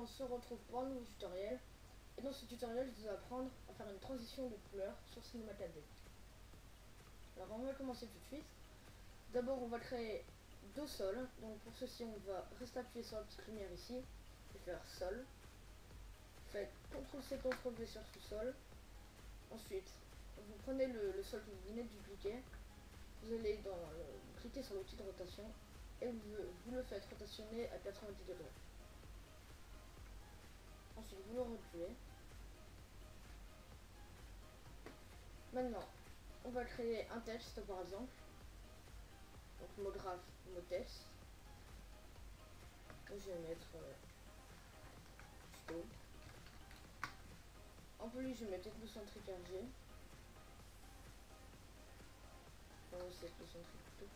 on se retrouve pour un nouveau tutoriel. Et dans ce tutoriel, je vais apprendre à faire une transition de couleur sur Cinema 4D. Alors on va commencer tout de suite. D'abord on va créer deux sols. Donc pour ceci on va rester appuyé sur la petite lumière ici et faire sol. Faites CTRL-C, CTRL-V sur ce sol. Ensuite vous prenez le sol que vous venez de dupliquer. Vous allez cliquer sur l'outil de rotation et vous le faites rotationner à 90 degrés. Ensuite vous le reculez. Maintenant on va créer un texte par exemple. Donc mot graphe, mot texte. Donc, je vais mettre tuto. En plus je vais mettre ethnocentrique RG. Bon, c'est ethnocentrique plutôt.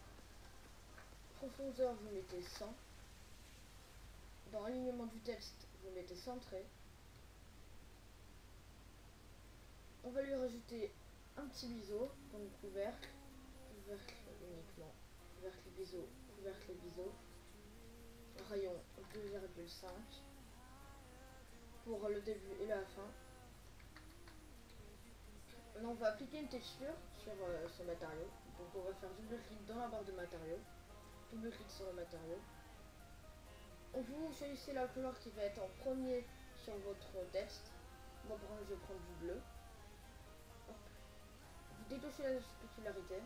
Profondeur vous mettez 100. Dans alignement du texte vous mettez centré. On va lui rajouter un petit biseau, donc couvercle uniquement, couvercle et biseau, rayon 2,5 pour le début et la fin. Maintenant on va appliquer une texture sur ce matériau, donc on va faire double clic dans la barre de matériaux, double clic sur le matériau. Vous choisissez la couleur qui va être en premier sur votre texte. Moi par exemple je vais prendre du bleu. Hop. Vous déclenchez la spécularité.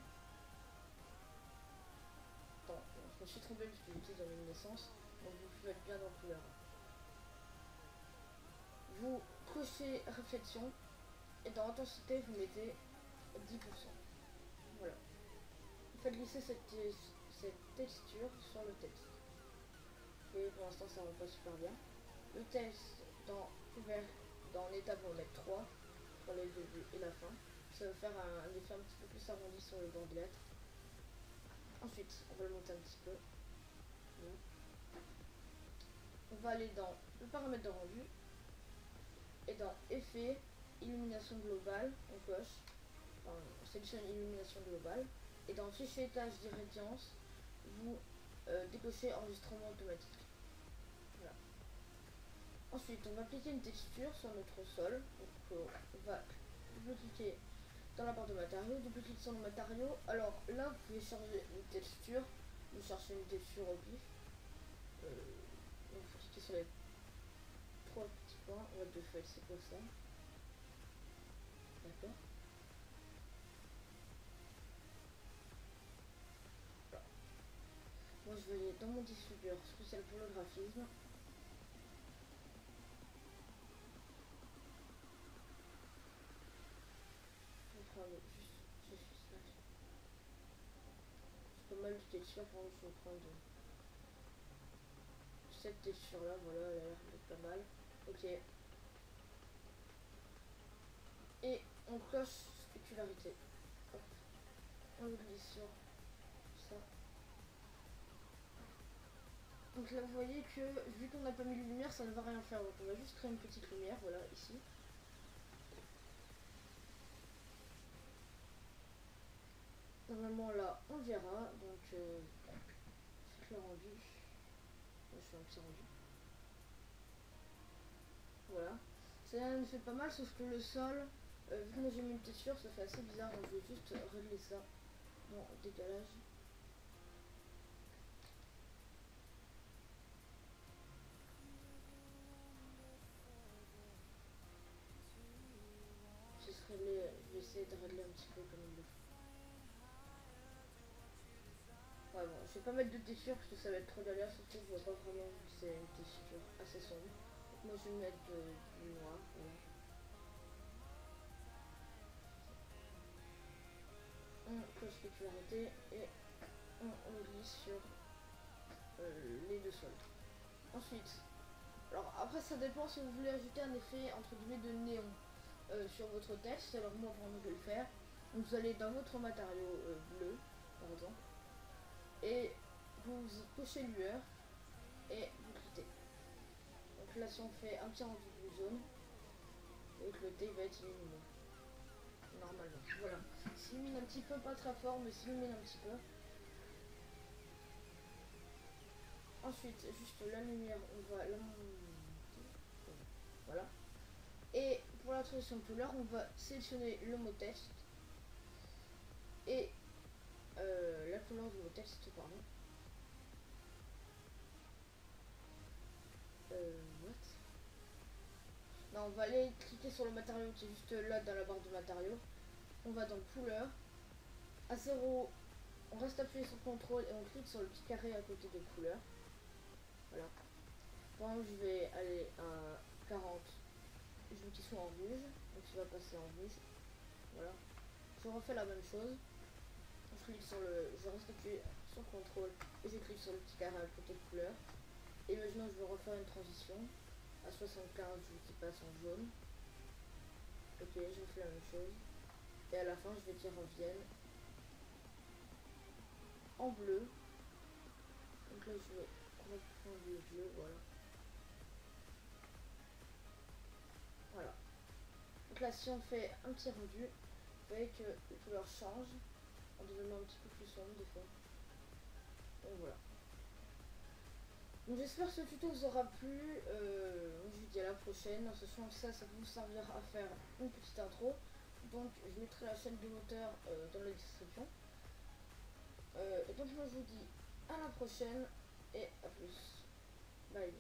Attends, je me suis trompé parce que j'utilise la luminescence, donc vous pouvez être bien dans la couleur. Vous cochez réflexion et dans intensité vous mettez 10%. Voilà. Vous faites glisser cette texture sur le texte. Et pour l'instant ça va pas super bien. Le texte dans couvert, dans l'étape on va mettre 3 pour le début et la fin. Ça va faire un effet un petit peu plus arrondi sur le bord de lettres. Ensuite, on va le monter un petit peu. On va aller dans le paramètre de rendu. Et dans effet, illumination globale, on coche. Enfin, on sélectionne illumination globale. Et dans fichier tâche d'irradiance, vous décochez enregistrement automatique. Voilà. Ensuite, on va appliquer une texture sur notre sol. Donc, on va double-cliquer dans la barre de matériaux, double-clic sur le matériau. Alors là, vous pouvez charger une texture. Vous cherchez une texture au pif. Donc, il faut cliquer sur les 3 petits points. What the fuck, c'est quoi ça? D'accord. Voilà. Moi, je vais aller dans mon distributeur spécial pour le graphisme. Je vais prendre juste ça. C'est pas mal de textures, par exemple, je vais prendre cette texture là, voilà, elle a l'air d'être pas mal. Ok. Et on coche spécularité. Hop. On le glisse sur ça. Donc là vous voyez que vu qu'on n'a pas mis de lumière, ça ne va rien faire. Donc on va juste créer une petite lumière, voilà, ici. Normalement là on verra, donc c'est le rendu. Je fais un petit rendu. Voilà. Ça me fait pas mal, sauf que le sol, vu que moi j'ai mis une texture, ça fait assez bizarre, donc je vais juste régler ça. Bon, décalage. Je vais essayer de régler un petit peu comme il le faut. Ouais, bon, je vais pas mettre de texture parce que ça va être trop galère, surtout que je vois pas vraiment vu que c'est une texture assez sombre. Donc moi je vais mettre du noir. Voilà. On coche spécularité et on glisse sur les deux sols. Ensuite, alors après ça dépend si vous voulez ajouter un effet entre guillemets de néon sur votre texte. Alors moi par exemple je vais le faire. Donc vous allez dans votre matériau bleu par exemple et vous cochez lueur et vous cliquez. Donc là si on fait un petit rendu de zone et que le thé va être illuminé. Normalement. Voilà. S'illumine un petit peu, pas très fort, mais s'illumine un petit peu. Ensuite, juste la lumière, on va la monter. Voilà. Et pour la transition de couleur, on va sélectionner le mot texte et la couleur du mot texte, pardon. What? Non, on va aller cliquer sur le matériau qui est juste là dans la barre de matériaux. On va dans couleur. À 0, on reste appuyé sur CTRL et on clique sur le petit carré à côté de couleur. Voilà. Par exemple, je vais aller à 40. Je veux qu'il soit en rouge. Donc il va passer en rouge. Voilà. Je refais la même chose. Je reste appuyé sur CTRL et je clique sur le petit carré à côté de couleur. Et maintenant je vais refaire une transition à 75 qui passe en jaune. Ok, je fais la même chose. Et à la fin je vais dire revienne en bleu. Donc là je vais reprendre le bleu, voilà. Voilà. Donc là si on fait un petit rendu, vous voyez que les couleurs changent en devenant un petit peu plus sombre des fois. Donc voilà. Donc j'espère que ce tuto vous aura plu. Je vous dis à la prochaine. En sachant que ça peut vous servir à faire une petite intro. Donc je mettrai la chaîne de l'auteur dans la description. Et donc moi je vous dis à la prochaine et à plus. Bye.